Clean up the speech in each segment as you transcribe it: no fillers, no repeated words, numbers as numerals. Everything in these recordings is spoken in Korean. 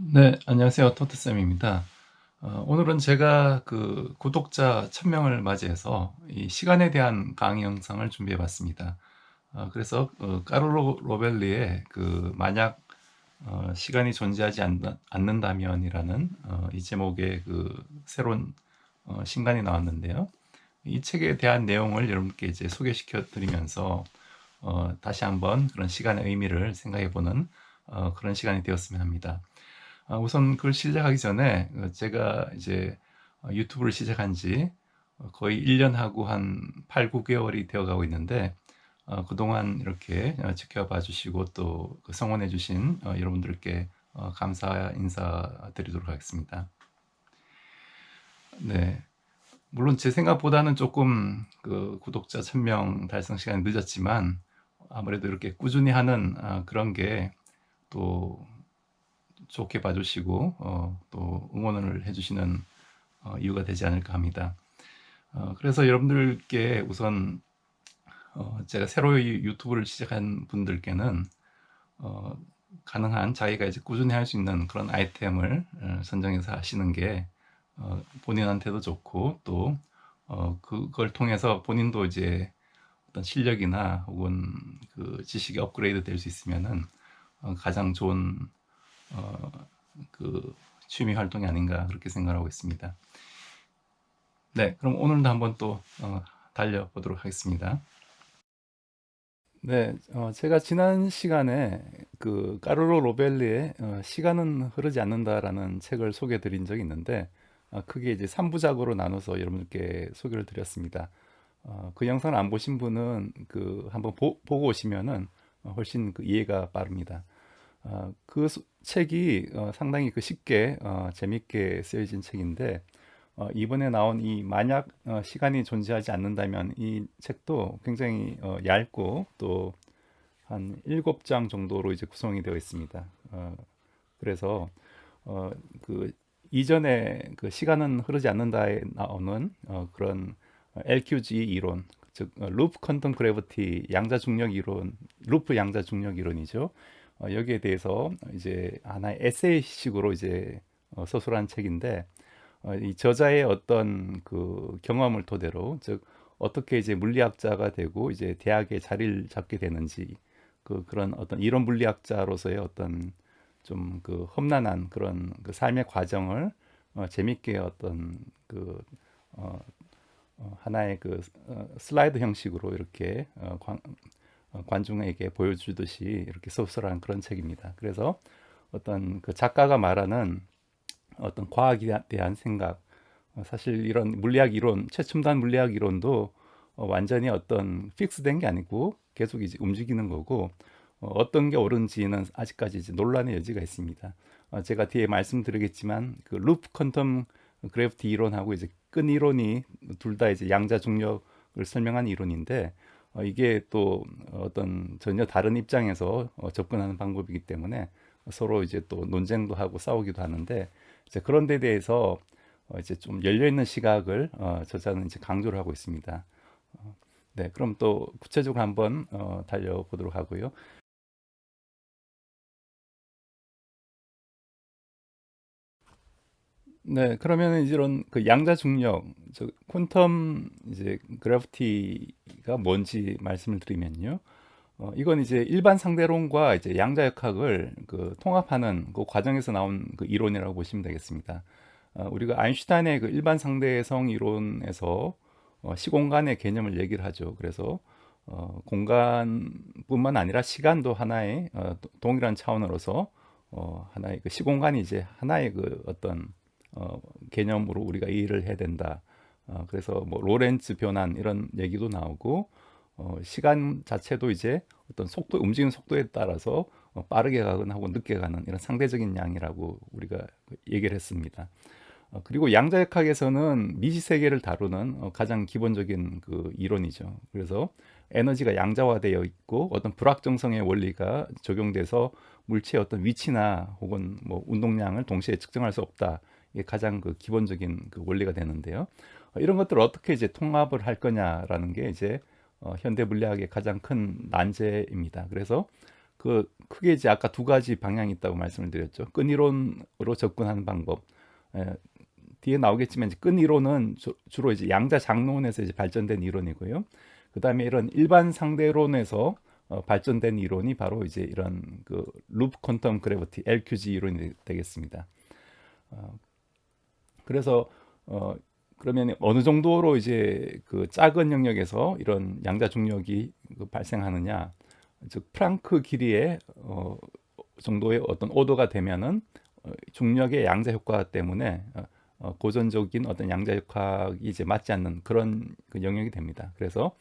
네, 안녕하세요. 토트쌤입니다. 오늘은 제가 그 구독자 1000명을 맞이해서 이 시간에 대한 강의 영상을 준비해 봤습니다. 그래서 까르로 로벨리의 그 만약 시간이 존재하지 않는다면이라는 이 제목의 그 새로운 신간이 나왔는데요. 이 책에 대한 내용을 여러분께 이제 소개시켜 드리면서 다시 한번 그런 시간의 의미를 생각해 보는 그런 시간이 되었으면 합니다. 우선 그걸 시작하기 전에 제가 이제 유튜브를 시작한 지 거의 1년하고 한 8, 9개월이 되어 가고 있는데 그동안 이렇게 지켜봐 주시고 또그 성원해 주신 여러분들께 감사 인사드리도록 하겠습니다. 네. 물론 제 생각보다는 조금 그 구독자 1000명 달성 시간이 늦었지만 아무래도 이렇게 꾸준히 하는 그런 게 또 좋게 봐주시고 또 응원을 해주시는 이유가 되지 않을까 합니다. 그래서 여러분들께 우선 제가 새로 유튜브를 시작한 분들께는 어, 가능한 자기가 이제 꾸준히 할 수 있는 그런 아이템을 선정해서 하시는 게 본인한테도 좋고 또 그걸 통해서 본인도 이제 어떤 실력이나 혹은 그 지식이 업그레이드 될 수 있으면은 가장 좋은 어, 그 취미 활동이 아닌가 그렇게 생각하고 있습니다. 네, 그럼 오늘도 한번 또 달려보도록 하겠습니다. 네, 제가 지난 시간에 그 까르로 로벨리의 시간은 흐르지 않는다라는 책을 소개해 드린 적이 있는데 크게 이제 3부작으로 나눠서 여러분들께 소개를 드렸습니다. 그 영상을 안 보신 분은 그 한번 보고 오시면은 훨씬 그 이해가 빠릅니다. 그 책이 상당히 그 쉽게 재밌게 쓰여진 책인데 이번에 나온 이 만약 시간이 존재하지 않는다면 이 책도 굉장히 얇고 또 한 7장 정도로 이제 구성이 되어 있습니다. 그래서 어, 그 이전에 그 시간은 흐르지 않는다에 나오는 그런 LQG 이론, 즉 루프 퀀텀 그래비티 양자 중력 이론, 루프 양자 중력 이론이죠. 여기에 대해서 이제 하나의 에세이식으로 이제 서술한 책인데 이 저자의 어떤 그 경험을 토대로 즉 어떻게 이제 물리학자가 되고 이제 대학에 자리를 잡게 되는지 그런 어떤 이론 물리학자로서의 어떤 좀 그 험난한 그런 그 삶의 과정을 재밌게 어떤 그 어, 하나의 그 슬라이드 형식으로 이렇게 관중에게 보여주듯이 이렇게 서술한 그런 책입니다. 그래서 어떤 그 작가가 말하는 어떤 과학에 대한 생각, 사실 이런 물리학 이론, 최첨단 물리학 이론도 완전히 어떤 픽스된 게 아니고 계속 이제 움직이는 거고 어떤 게 옳은지는 아직까지 이제 논란의 여지가 있습니다. 제가 뒤에 말씀드리겠지만 그 루프 퀀텀 그래비티 이론하고 이제 끈 이론이 둘 다 이제 양자 중력을 설명하는 이론인데 이게 또 어떤 전혀 다른 입장에서 접근하는 방법이기 때문에 서로 이제 또 논쟁도 하고 싸우기도 하는데 이제 그런 데 대해서 이제 좀 열려 있는 시각을 저자는 이제 강조를 하고 있습니다. 네, 그럼 또 구체적으로 한번 달려보도록 하고요. 네, 그러면 이런 그 양자 중력, 저 퀀텀 이제 그래비티가 뭔지 말씀을 드리면요. 이건 이제 일반 상대론과 이제 양자역학을 그 통합하는 그 과정에서 나온 그 이론이라고 보시면 되겠습니다. 우리가 아인슈타인의 그 일반 상대성 이론에서 시공간의 개념을 얘기를 하죠. 그래서 공간뿐만 아니라 시간도 하나의 동일한 차원으로서 하나의 그 시공간이 이제 하나의 그 어떤 개념으로 우리가 이해를 해야 된다. 그래서 뭐 로렌츠 변환 이런 얘기도 나오고 시간 자체도 이제 어떤 속도 움직이는 속도에 따라서 빠르게 가거나 하고 늦게 가는 이런 상대적인 양이라고 우리가 얘기를 했습니다. 그리고 양자역학에서는 미지 세계를 다루는 가장 기본적인 그 이론이죠. 그래서 에너지가 양자화되어 있고 어떤 불확정성의 원리가 적용돼서 물체의 어떤 위치나 혹은 뭐 운동량을 동시에 측정할 수 없다. 이게 가장 그 기본적인 그 원리가 되는데요. 이런 것들을 어떻게 이제 통합을 할 거냐라는 게 이제 현대 물리학의 가장 큰 난제입니다. 그래서 그 크게 이제 아까 두 가지 방향이 있다고 말씀을 드렸죠. 끈 이론으로 접근하는 방법. 에, 뒤에 나오겠지만 이제 끈 이론은 주로 이제 양자 장론에서 이제 발전된 이론이고요. 그다음에 이런 일반 상대론에서 발전된 이론이 바로 이제 이런 그 루프 퀀텀 그래비티 LQG 이론이 되겠습니다. 그래서 그러면 어느 정도로 이제 그 작은 영역에서 이런 양자 중력이 발생하느냐, 즉 프랑크 길이의 정도의 어떤 오도가 되면은 중력의 양자 효과 때문에 고전적인 어떤 양자 역학이 이제 맞지 않는 그런 그 영역이 됩니다. 그래서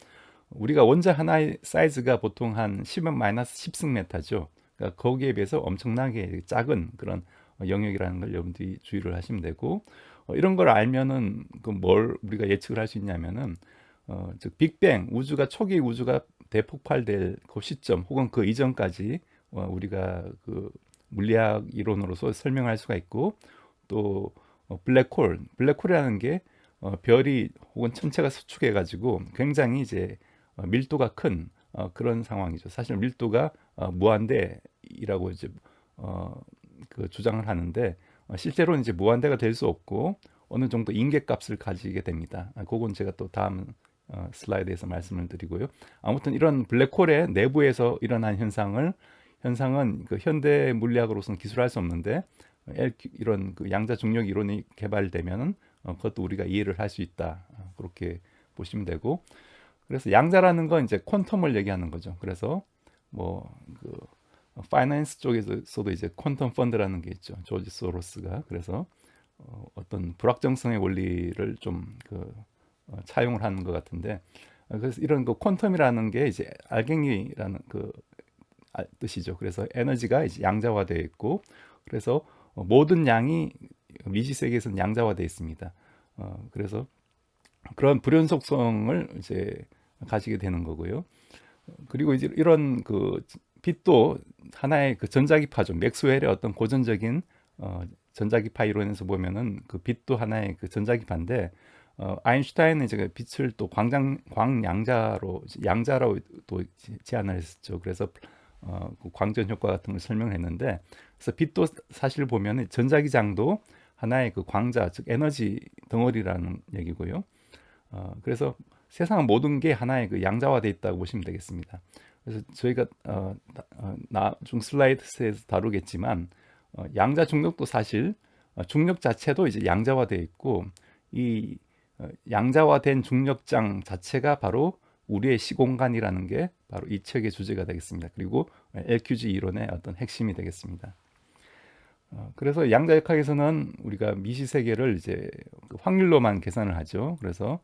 우리가 원자 하나의 사이즈가 보통 한 10은 마이너스 10승메타죠. 그러니까 거기에 비해서 엄청나게 작은 그런 영역이라는 걸 여러분들이 주의를 하시면 되고, 이런 걸 알면은 그 뭘 우리가 예측을 할 수 있냐면은 즉 빅뱅 우주가 초기 우주가 대폭발될 그 시점 혹은 그 이전까지 우리가 그 물리학 이론으로서 설명할 수가 있고, 또 블랙홀이라는 게 별이 혹은 천체가 수축해 가지고 굉장히 이제 밀도가 큰 그런 상황이죠. 사실 밀도가 무한대이라고 이제 그 주장을 하는데, 실제로는 이제 무한대가 될 수 없고 어느 정도 인계값을 가지게 됩니다. 그건 제가 또 다음 슬라이드에서 말씀을 드리고요. 아무튼 이런 블랙홀의 내부에서 일어난 현상은 그 현대 물리학으로서는 기술할 수 없는데, 이런 그 양자 중력 이론이 개발되면은 그것도 우리가 이해를 할 수 있다. 그렇게 보시면 되고, 그래서 양자라는 건 이제 퀀텀을 얘기하는 거죠. 그래서 뭐그 파이낸스 쪽에서도 이제 퀀텀 펀드라는 게 있죠. 조지 소로스가. 그래서 어떤 불확정성의 원리를 좀그 차용을 하는 것 같은데, 그래서 이런 그 퀀텀이라는 게 이제 알갱이라는 그 뜻이죠. 그래서 에너지가 이제 양자화되어 있고, 그래서 모든 양이 미시 세계에서는 양자화되어 있습니다. 그래서 그런 불연속성을 이제 가지게 되는 거고요. 그리고 이제 이런 그 빛도 하나의 그 전자기파죠. 맥스웰의 어떤 고전적인 전자기파 이론에서 보면은 그 빛도 하나의 그 전자기파인데, 아인슈타인은 이제 빛을 또 양자로 또 제안을 했었죠. 그래서 그 광전 효과 같은 걸 설명했는데, 그래서 빛도 사실 보면은 전자기장도 하나의 그 광자, 즉 에너지 덩어리라는 얘기고요. 그래서 세상 모든 게 하나의 그 양자화되어 있다고 보시면 되겠습니다. 그래서 저희가 나중 슬라이드에서 다루겠지만 양자 중력도 사실 중력 자체도 이제 양자화되어 있고, 이 양자화된 중력장 자체가 바로 우리의 시공간이라는 게 바로 이 책의 주제가 되겠습니다. 그리고 LQG 이론의 어떤 핵심이 되겠습니다. 그래서 양자역학에서는 우리가 미시세계를 이제 그 확률로만 계산을 하죠. 그래서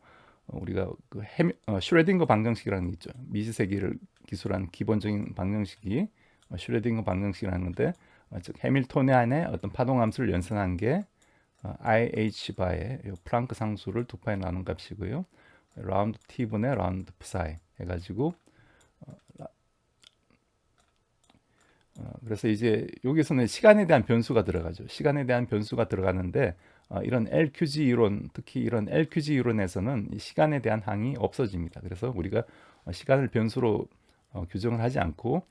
우리가 그 슈레딩거 방정식이라는 게 있죠. 미시세계를 기술한 기본적인 방정식이 슈레딩거 방정식이라는 건데, 즉 해밀토니안의 어떤 파동함수를 연산한 게 IH 바의 플랑크 상수를 2파이 나눈 값이고요. 라운드 t분의 라운드 psi 해가지고 그래서 이제 여기서는 시간에 대한 변수가 들어가죠. 시간에 대한 변수가 들어가는데, 이런 LQG 이론, 특히 이런 LQG 이론에서는 이 시간에 대한 항이 없어집니다. 그래서 우리가 시간을 변수로 규정을 하지 않고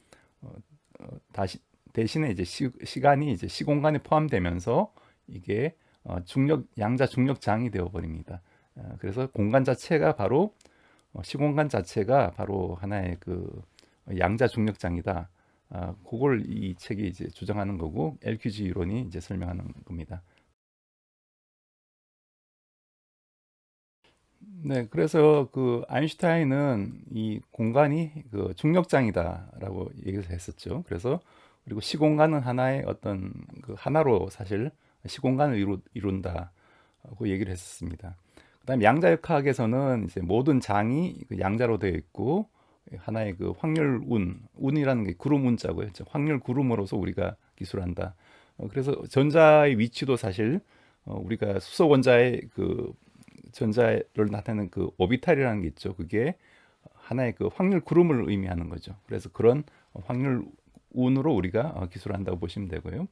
다시 대신에 이제 시간이 이제 시공간에 포함되면서 이게 양자 중력장이 되어 버립니다. 그래서 공간 자체가 바로 시공간 자체가 바로 하나의 그 양자 중력장이다. 그걸 이 책이 이제 주장하는 거고, LQG 이론이 이제 설명하는 겁니다. 네, 그래서 그 아인슈타인은 이 공간이 그 중력장이다라고 얘기를 했었죠. 그래서 그리고 시공간은 하나의 어떤 그 하나로 사실 시공간을 이룬다고 얘기를 했었습니다. 그다음에 양자역학에서는 이제 모든 장이 그 양자로 되어 있고, 하나의 그 운이라는 게 구름 운자고요. 확률 구름으로서 우리가 기술한다. 그래서 전자의 위치도 사실 우리가 수소 원자의 그 전자를 나타내는 그 오비탈이라는 게 있죠. 그게 하나의 그 확률 구름을 의미하는 거죠. 그래서 그런 확률 운으로 우리가 기술한다고 보시면 되고요.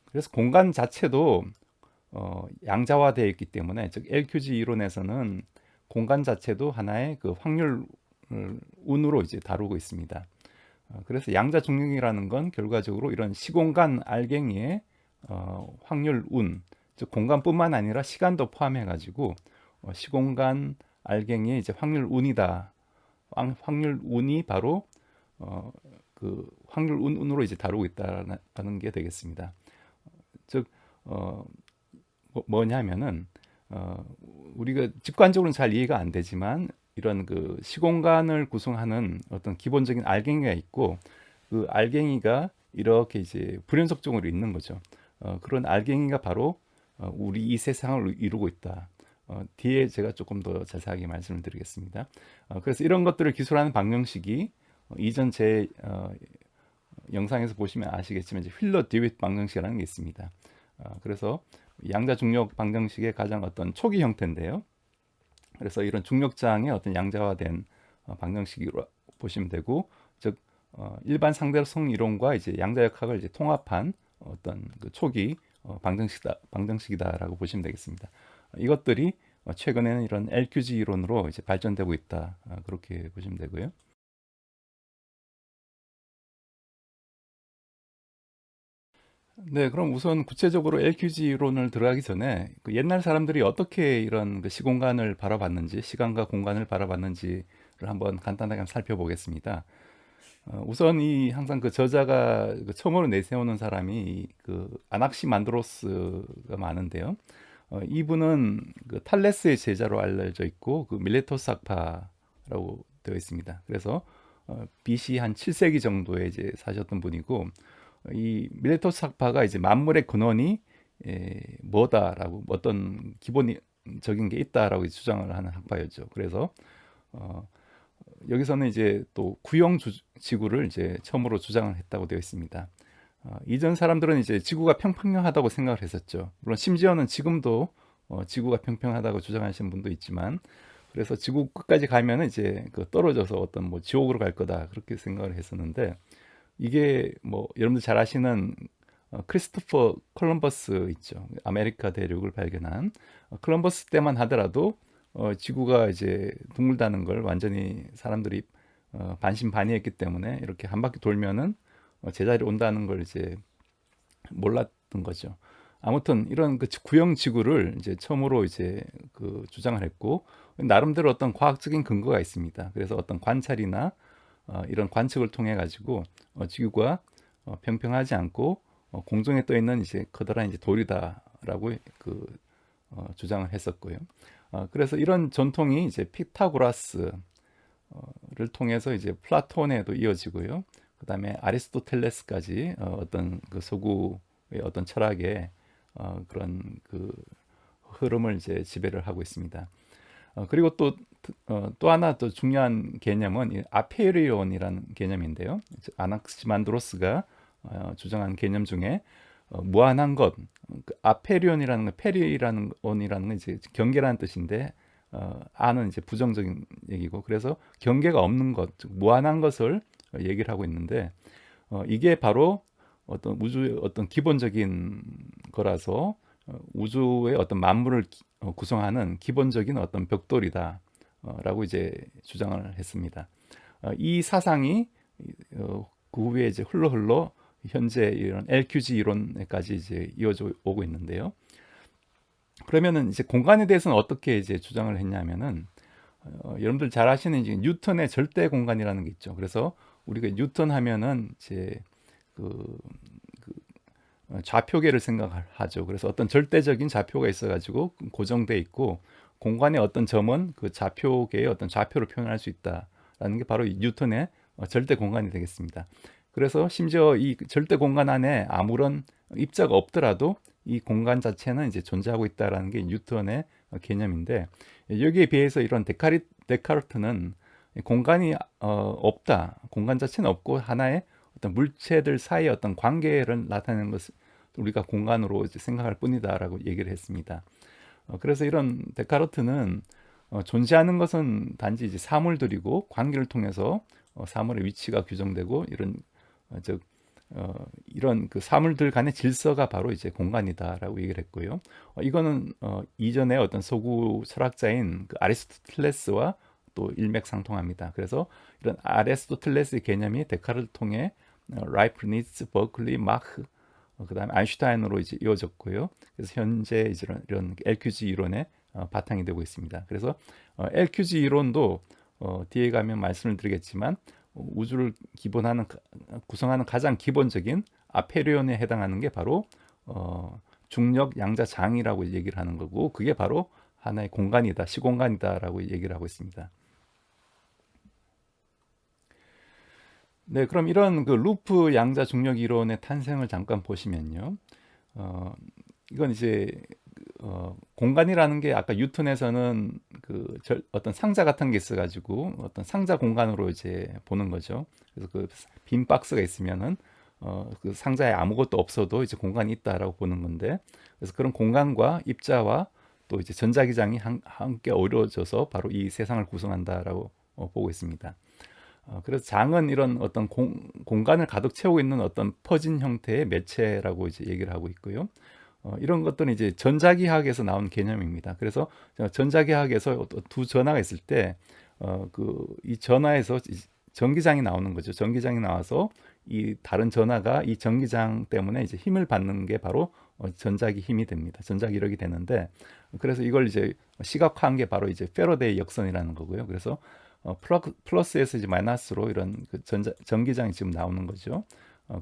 그래서 공간 자체도 양자화되어 있기 때문에, 즉 LQG 이론에서는 공간 자체도 하나의 그 확률 운으로 이제 다루고 있습니다. 그래서 양자 중력이라는 건 결과적으로 이런 시공간 알갱이의 확률 운, 즉 공간뿐만 아니라 시간도 포함해 가지고 시공간 알갱이의 이제 확률 운이다. 확률 운이 바로 어, 그 확률 운으로 이제 다루고 있다는 게 되겠습니다. 즉 뭐냐면은 어, 우리가 직관적으로는 잘 이해가 안 되지만 이런 그 시공간을 구성하는 어떤 기본적인 알갱이가 있고 그 알갱이가 이렇게 이제 불연속적으로 있는 거죠. 그런 알갱이가 바로 우리 이 세상을 이루고 있다. 뒤에 제가 조금 더 자세하게 말씀을 드리겠습니다. 그래서 이런 것들을 기술하는 방정식이 이전 제 영상에서 보시면 아시겠지만 이제 휠러 디윗 방정식이라는 게 있습니다. 그래서 양자 중력 방정식의 가장 어떤 초기 형태인데요. 그래서 이런 중력장의 어떤 양자화된 방정식으로 보시면 되고, 즉 일반 상대성 이론과 이제 양자역학을 이제 통합한 어떤 그 초기 방정식이다라고 보시면 되겠습니다. 이것들이 최근에는 이런 LQG 이론으로 이제 발전되고 있다, 그렇게 보시면 되고요. 네, 그럼 우선 구체적으로 LQG 이론을 들어가기 전에 그 옛날 사람들이 어떻게 이런 그 시공간을 바라봤는지, 시간과 공간을 바라봤는지를 한번 간단하게 살펴보겠습니다. 우선 이 항상 그 저자가 그 처음으로 내세우는 사람이 그 아낙시만드로스가 많은데요. 이분은 그 탈레스의 제자로 알려져 있고 그 밀레토스 학파라고 되어 있습니다. 그래서 BC 한 7세기 정도에 이제 사셨던 분이고, 이 밀레토스 학파가 이제 만물의 근원이 뭐다라고 어떤 기본적인 게 있다라고 주장을 하는 학파였죠. 그래서 어, 여기서는 이제 또 구형 지구를 이제 처음으로 주장을 했다고 되어 있습니다. 이전 사람들은 이제 지구가 평평하다고 생각을 했었죠. 물론 심지어는 지금도 지구가 평평하다고 주장하시는 분도 있지만, 그래서 지구 끝까지 가면은 이제 그 떨어져서 어떤 뭐 지옥으로 갈 거다 그렇게 생각을 했었는데, 이게 뭐 여러분들 잘 아시는 크리스토퍼 콜럼버스 있죠. 아메리카 대륙을 발견한 콜럼버스 때만 하더라도 지구가 이제 둥글다는 걸 완전히 사람들이 반신반의했기 때문에 이렇게 한 바퀴 돌면은 제자리에 온다는 걸 이제 몰랐던 거죠. 아무튼 이런 그 구형 지구를 이제 처음으로 이제 그 주장을 했고, 나름대로 어떤 과학적인 근거가 있습니다. 그래서 어떤 관찰이나 이런 관측을 통해 가지고 지구가 평평하지 않고 공중에 떠 있는 이제 커다란 이제 돌이다라고 그 주장을 했었고요. 그래서 이런 전통이 이제 피타고라스를 통해서 이제 플라톤에도 이어지고요. 그다음에 아리스토텔레스까지 어떤 그 서구의 어떤 철학의 그런 그 흐름을 이제 지배를 하고 있습니다. 그리고 또 하나 또 중요한 개념은 이 아페리온이라는 개념인데요. 아낙시만드로스가 주장한 개념 중에 무한한 것, 그 아페리온이라는 거, 페리라는 온이라는 건 이제 경계라는 뜻인데, 아는 이제 부정적인 얘기고, 그래서 경계가 없는 것, 즉 무한한 것을 얘기를 하고 있는데, 이게 바로 어떤 우주의 어떤 기본적인 거라서 우주의 어떤 만물을 구성하는 기본적인 어떤 벽돌이다 라고 이제 주장을 했습니다. 이 사상이 그 후에 이제 흘러 현재 이런 LQG 이론까지 이제 이어져 오고 있는데요. 그러면은 이제 공간에 대해서는 어떻게 이제 주장을 했냐면은 여러분들 잘 아시는 이제 뉴턴의 절대 공간이라는 게 있죠. 그래서 우리가 뉴턴 하면은 이제 그 좌표계를 생각하죠. 그래서 어떤 절대적인 좌표가 있어가지고 고정돼 있고, 공간의 어떤 점은 그 좌표계의 어떤 좌표를 표현할 수 있다라는 게 바로 이 뉴턴의 절대 공간이 되겠습니다. 그래서 심지어 이 절대 공간 안에 아무런 입자가 없더라도 이 공간 자체는 이제 존재하고 있다라는 게 뉴턴의 개념인데, 여기에 비해서 이런 데카르트는 공간이 없다, 공간 자체는 없고 하나의 어떤 물체들 사이의 어떤 관계를 나타내는 것을 우리가 공간으로 이제 생각할 뿐이다라고 얘기를 했습니다. 그래서 이런 데카르트는 존재하는 것은 단지 이제 사물들이고 관계를 통해서 사물의 위치가 규정되고 즉 이런 그 사물들 간의 질서가 바로 이제 공간이다라고 얘기를 했고요. 이거는 이전에 어떤 서구 철학자인 그 아리스토텔레스와 또 일맥상통합니다. 그래서 이런 아리스토텔레스의 개념이 데카르를 통해 라이프니츠, 버클리, 마흐, 그다음에 아인슈타인으로 이제 이어졌고요. 그래서 현재 이제 이런 LQG 이론의 바탕이 되고 있습니다. 그래서 LQG 이론도 뒤에 가면 말씀을 드리겠지만 우주를 구성하는 가장 기본적인 아페리온에 해당하는 게 바로 중력 양자장이라고 얘기를 하는 거고, 그게 바로 하나의 공간이다, 시공간이다라고 얘기를 하고 있습니다. 네, 그럼 이런 그 루프 양자 중력 이론의 탄생을 잠깐 보시면요. 어, 이건 이제 공간이라는 게 아까 뉴턴에서는 어떤 상자 같은 게 있어가지고 어떤 상자 공간으로 이제 보는 거죠. 그래서 그 빈 박스가 있으면은 그 상자에 아무것도 없어도 이제 공간이 있다라고 보는 건데, 그래서 그런 공간과 입자와 또 이제 전자기장이 함께 어우러져서 바로 이 세상을 구성한다라고 보고 있습니다. 그래서 장은 이런 어떤 공간을 가득 채우고 있는 어떤 퍼진 형태의 매체라고 이제 얘기를 하고 있고요. 이런 것들은 이제 전자기하학에서 나온 개념입니다. 그래서 전자기하학에서 두 전하가 있을 때, 이 전하에서 전기장이 나오는 거죠. 전기장이 나와서 이 다른 전하가 이 전기장 때문에 이제 힘을 받는 게 바로 전자기 힘이 됩니다. 전자기력이 되는데, 그래서 이걸 이제 시각화한 게 바로 이제 패러데이 역선이라는 거고요. 그래서 플러스에서 이제 마이너스로 이런 그 전기장이 지금 나오는 거죠.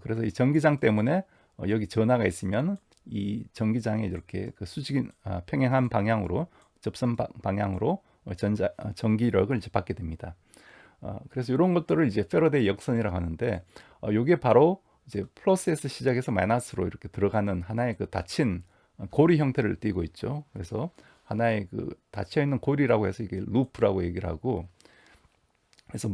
그래서 이 전기장 때문에 여기 전하가 있으면 이 전기장이 이렇게 그 평행한 방향으로 접선 방향으로 전기력을 이제 받게 됩니다. 그래서 이런 것들을 이제 패러데이 역선이라고 하는데, 이게 바로 이제 플러스에서 시작해서 마이너스로 이렇게 들어가는 하나의 그 닫힌 고리 형태를 띠고 있죠. 그래서 하나의 그 닫혀 있는 고리라고 해서 이게 루프라고 얘기를 하고, 그래서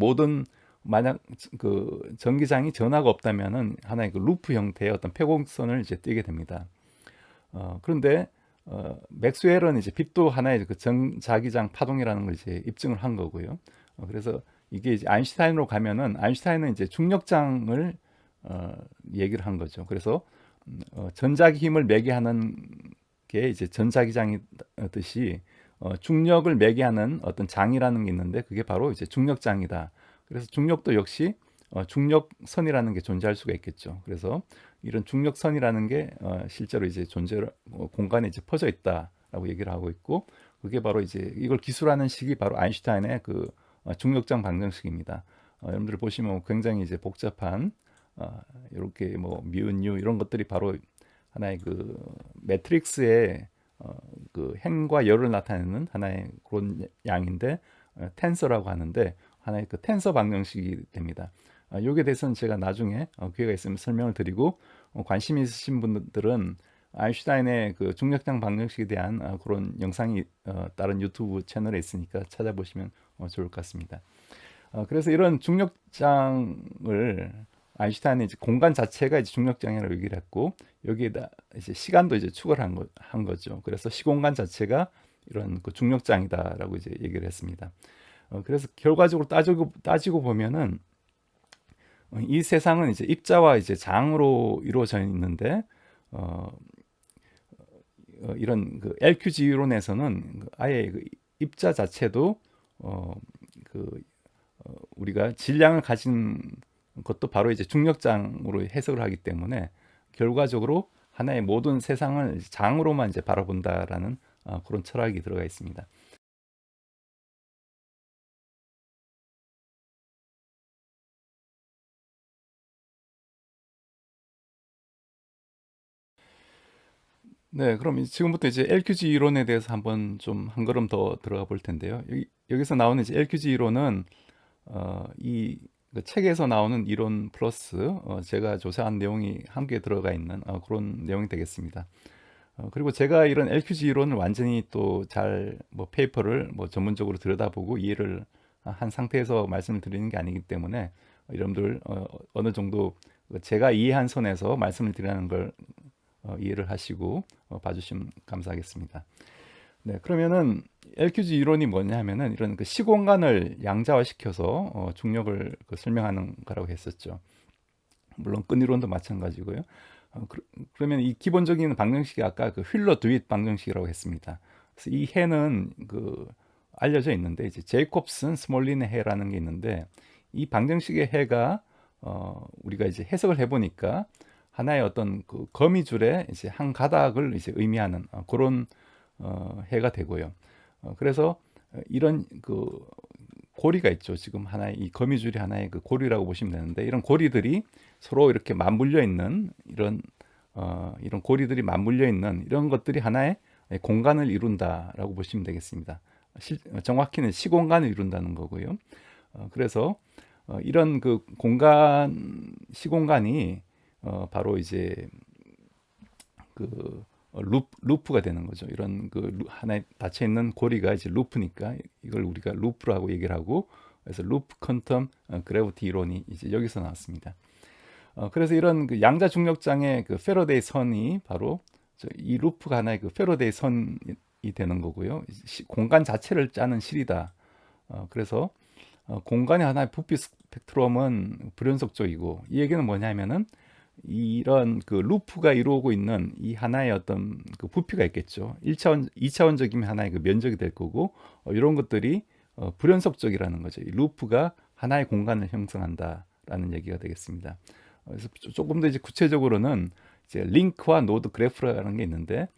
만약 그 전기장이 전하가 없다면은 하나의 그 루프 형태의 어떤 폐곡선을 이제 띠게 됩니다. 그런데 맥스웰은 이제 빛도 하나의 그 전자기장 파동이라는 걸 이제 입증을 한 거고요. 그래서 이게 이제 아인슈타인으로 가면은 아인슈타인은 이제 중력장을 얘기를 한 거죠. 그래서 전자기 힘을 매개하는 게 이제 전자기장이듯이 중력을 매개하는 어떤 장이라는 게 있는데, 그게 바로 이제 중력장이다. 그래서 중력도 역시 중력선이라는 게 존재할 수가 있겠죠. 그래서 이런 중력선이라는 게 실제로 이제 공간에 이제 퍼져 있다라고 얘기를 하고 있고, 그게 바로 이제 이걸 기술하는 식이 바로 아인슈타인의 그 중력장 방정식입니다. 여러분들 보시면 굉장히 이제 복잡한 이렇게 뭐 미은유 이런 것들이 바로 하나의 그 매트릭스의 그 행과 열을 나타내는 하나의 그런 양인데, 텐서라고 하는데 하나의 그 텐서 방정식이 됩니다. 여기에 대해서는 제가 나중에 기회가 있으면 설명을 드리고, 관심 있으신 분들은 아인슈타인의 그 중력장 방정식에 대한 그런 영상이 다른 유튜브 채널에 있으니까 찾아보시면 좋을 것 같습니다. 그래서 이런 중력장을 아인슈타인은 이제 공간 자체가 이제 중력장이라고 얘기를 했고, 여기에다 이제 시간도 이제 추가를 한 거죠. 그래서 시공간 자체가 이런 그 중력장이다라고 이제 얘기를 했습니다. 그래서 결과적으로 따지고 보면은 이 세상은 이제 입자와 이제 장으로 이루어져 있는데, 어, 이런 그 LQG 이론에서는 아예 그 입자 자체도 어, 그 우리가 질량을 가진 것도 바로 이제 중력장으로 해석을 하기 때문에, 결과적으로 하나의 모든 세상을 장으로만 이제 바라본다라는 그런 철학이 들어가 있습니다. 네, 그럼 지금부터 이제 LQG 이론에 대해서 한번 좀 한 걸음 더 들어가 볼 텐데요. 여기서 나오는 이제 LQG 이론은 이그 책에서 나오는 이론 플러스 제가 조사한 내용이 함께 들어가 있는 그런 내용이 되겠습니다. 그리고 제가 이런 LQG 이론을 완전히 또 잘 뭐 페이퍼를 뭐 전문적으로 들여다보고 이해를 한 상태에서 말씀을 드리는 게 아니기 때문에, 여러분들 어느 정도 제가 이해한 선에서 말씀을 드리는 걸 이해를 하시고 봐주시면 감사하겠습니다. 네, 그러면은 LQG 이론이 뭐냐 하면은 이런 그 시공간을 양자화시켜서 중력을 설명하는 거라고 했었죠. 물론 끈 이론도 마찬가지고요. 그러면 이 기본적인 방정식이 아까 그 휠러 드윗 방정식이라고 했습니다. 그래서 이 해는 그 알려져 있는데 이제 제이콥슨 스몰린의 해라는 게 있는데 이 방정식의 해가 우리가 이제 해석을 해보니까 하나의 어떤 그 거미줄의 이제 한 가닥을 이제 의미하는 그런 해가 되고요. 그래서 이런 그 고리가 있죠. 지금 하나의 이 거미줄이 하나의 그 고리라고 보시면 되는데 이런 고리들이 서로 이렇게 맞물려 있는 이런 고리들이 맞물려 있는 이런 것들이 하나의 공간을 이룬다라고 보시면 되겠습니다. 정확히는 시공간을 이룬다는 거고요. 그래서 이런 그 시공간이 바로 이제 그 루프가 되는 거죠. 이런 그 하나의 닫혀 있는 고리가 이제 루프니까 이걸 우리가 루프라고 얘기를 하고 그래서 루프 퀀텀 그래비티 이론이 이제 여기서 나왔습니다. 그래서 이런 그 양자 중력장의 그 패러데이 선이 바로 이 루프가 하나의 그 패러데이 선이 되는 거고요. 공간 자체를 짜는 실이다. 그래서 공간의 하나의 부피 스펙트럼은 불연속적이고 이 얘기는 뭐냐면은 이런 그 루프가 이루어오고 있는 이 하나의 어떤 그 부피가 있겠죠. 1차원, 2차원적이면 하나의 그 면적이 될 거고 이런 것들이 불연속적이라는 거죠. 이 루프가 하나의 공간을 형성한다라는 얘기가 되겠습니다. 그래서 조금 더 이제 구체적으로는 이제 링크와 노드 그래프라는 게 있는데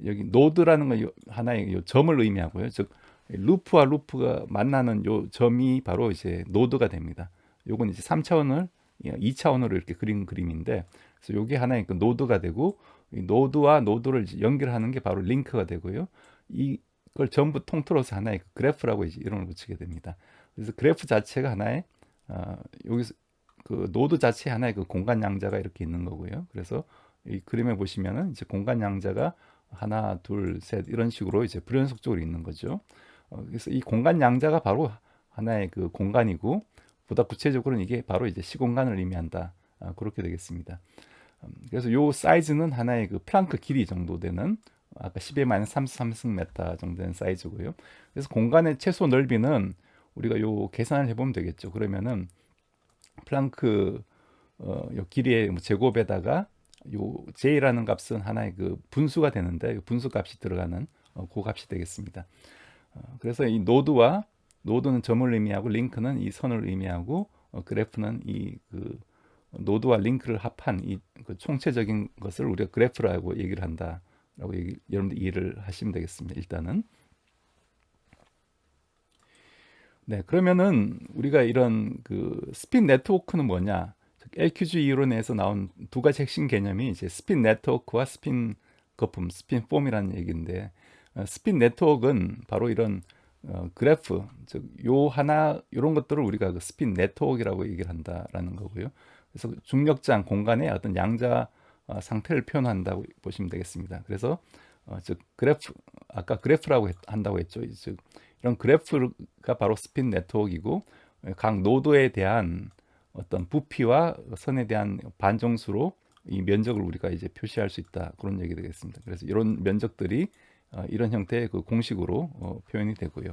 여기 노드라는 건 하나의 요 점을 의미하고요. 즉 루프와 루프가 만나는 요 점이 바로 이제 노드가 됩니다. 요건 이제 3차원을 2차원으로 이렇게 그린 그림인데 그래서 요게 하나의 그 노드가 되고 이 노드와 노드를 연결하는 게 바로 링크가 되고요. 이걸 전부 통틀어서 하나의 그 그래프라고 이제 이름을 붙이게 됩니다. 그래서 그래프 자체가 하나의 여기서 그 노드 자체에 하나의 그 공간 양자가 이렇게 있는 거고요. 그래서 이 그림에 보시면은 이제 공간 양자가 하나, 둘, 셋 이런 식으로 이제 불연속적으로 있는 거죠. 그래서 이 공간 양자가 바로 하나의 그 공간이고 보다 구체적으로는 이게 바로 이제 시공간을 의미한다. 그렇게 되겠습니다. 그래서 요 사이즈는 하나의 그 플랑크 길이 정도 되는 아까 10^-33승 정도 되는 사이즈고요. 그래서 공간의 최소 넓이는 우리가 요 계산을 해보면 되겠죠. 그러면은 플랑크 요 길이의 뭐 제곱에다가 요 j라는 값은 하나의 그 분수가 되는데 요 분수 값이 들어가는 그 값이 되겠습니다. 그래서 이 노드는 점을 의미하고 링크는 이 선을 의미하고 그래프는 이 그 노드와 링크를 합한 이그 총체적인 것을 우리가 그래프라고 얘기를 한다라고 여러분들 이해를 하시면 되겠습니다. 일단은 네, 그러면은 우리가 이런 그 스핀 네트워크는 뭐냐? LQG 이론에서 나온 두 가지 핵심 개념이 이제 스핀 네트워크와 스핀 거품, 스핀 폼이라는 얘기인데 스핀 네트워크는 바로 이런 그래프, 즉 요 하나 이런 것들을 우리가 그 스핀 네트워크라고 얘기를 한다라는 거고요. 그래서 중력장 공간의 어떤 양자 상태를 표현한다고 보시면 되겠습니다. 그래서 즉 그래프 아까 그래프라고 한다고 했죠. 즉 이런 그래프가 바로 스핀 네트워크이고 각 노드에 대한 어떤 부피와 선에 대한 반정수로 이 면적을 우리가 이제 표시할 수 있다 그런 얘기 되겠습니다. 그래서 이런 면적들이 이런 형태의 그 공식으로 표현이 되고요.